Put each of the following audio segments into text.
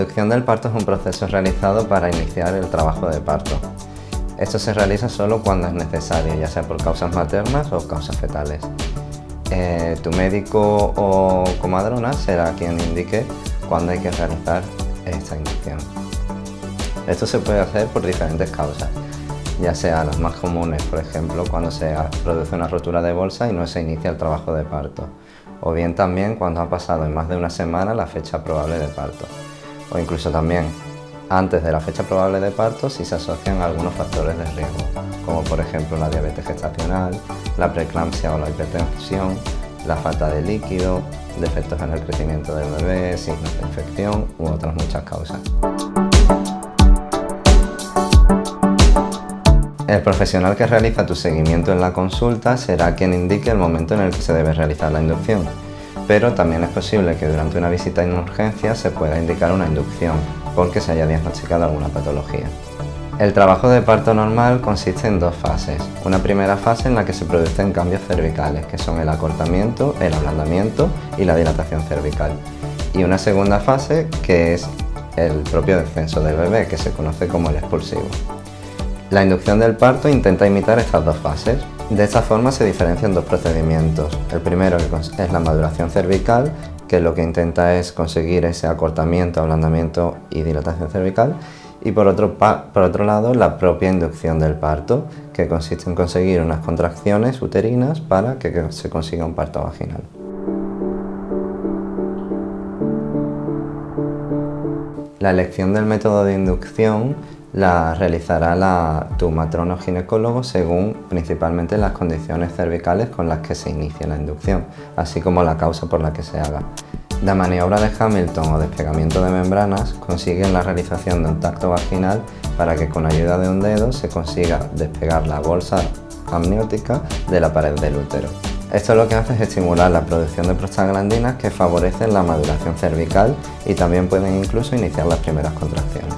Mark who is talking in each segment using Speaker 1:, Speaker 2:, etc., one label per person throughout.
Speaker 1: inducción del parto es un proceso realizado para iniciar el trabajo de parto. Esto se realiza solo cuando es necesario, ya sea por causas maternas o causas fetales. Tu médico o comadrona será quien indique cuándo hay que realizar esta inducción. Esto se puede hacer por diferentes causas, ya sea las más comunes, por ejemplo, cuando se produce una rotura de bolsa y no se inicia el trabajo de parto, o bien también cuando ha pasado en más de una semana la fecha probable de parto, o incluso también antes de la fecha probable de parto si se asocian algunos factores de riesgo, como por ejemplo la diabetes gestacional, la preeclampsia o la hipertensión, la falta de líquido, defectos en el crecimiento del bebé, signos de infección u otras muchas causas. El profesional que realiza tu seguimiento en la consulta será quien indique el momento en el que se debe realizar la inducción, pero también es posible que durante una visita en urgencia se pueda indicar una inducción porque se haya diagnosticado alguna patología. El trabajo de parto normal consiste en dos fases. Una primera fase en la que se producen cambios cervicales, que son el acortamiento, el ablandamiento y la dilatación cervical. Y una segunda fase que es el propio descenso del bebé, que se conoce como el expulsivo. La inducción del parto intenta imitar estas dos fases. De esta forma se diferencian dos procedimientos. El primero es la maduración cervical, que lo que intenta es conseguir ese acortamiento, ablandamiento y dilatación cervical. Y por otro lado, la propia inducción del parto, que consiste en conseguir unas contracciones uterinas para que se consiga un parto vaginal. La elección del método de inducción la realizará tu matrono ginecólogo según principalmente las condiciones cervicales con las que se inicie la inducción, así como la causa por la que se haga. La maniobra de Hamilton o despegamiento de membranas consigue la realización de un tacto vaginal para que con ayuda de un dedo se consiga despegar la bolsa amniótica de la pared del útero. Esto lo que hace es estimular la producción de prostaglandinas que favorecen la maduración cervical y también pueden incluso iniciar las primeras contracciones.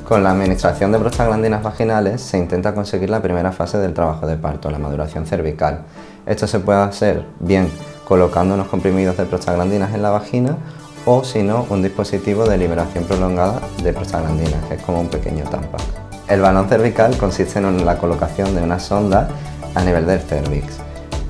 Speaker 1: Con la administración de prostaglandinas vaginales se intenta conseguir la primera fase del trabajo de parto, la maduración cervical. Esto se puede hacer bien colocando unos comprimidos de prostaglandinas en la vagina o si no, un dispositivo de liberación prolongada de prostaglandinas, que es como un pequeño Tampax. El balón cervical consiste en la colocación de una sonda a nivel del cérvix,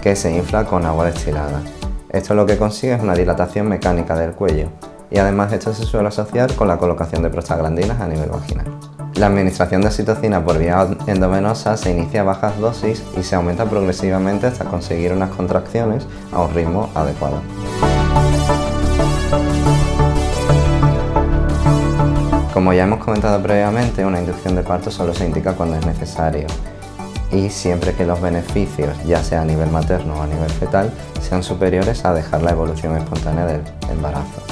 Speaker 1: que se infla con agua destilada. Esto lo que consigue es una dilatación mecánica del cuello y además esto se suele asociar con la colocación de prostaglandinas a nivel vaginal. La administración de oxitocina por vía endovenosa se inicia a bajas dosis y se aumenta progresivamente hasta conseguir unas contracciones a un ritmo adecuado. Como ya hemos comentado previamente, una inducción de parto solo se indica cuando es necesario y siempre que los beneficios, ya sea a nivel materno o a nivel fetal, sean superiores a dejar la evolución espontánea del embarazo.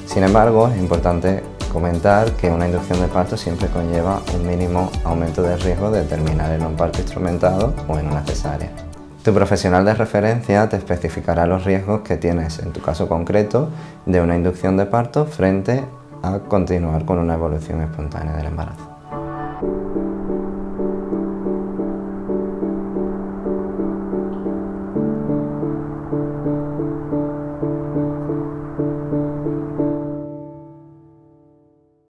Speaker 1: Sin embargo, es importante comentar que una inducción de parto siempre conlleva un mínimo aumento de riesgo de terminar en un parto instrumentado o en una cesárea. Tu profesional de referencia te especificará los riesgos que tienes en tu caso concreto de una inducción de parto frente a continuar con una evolución espontánea del embarazo.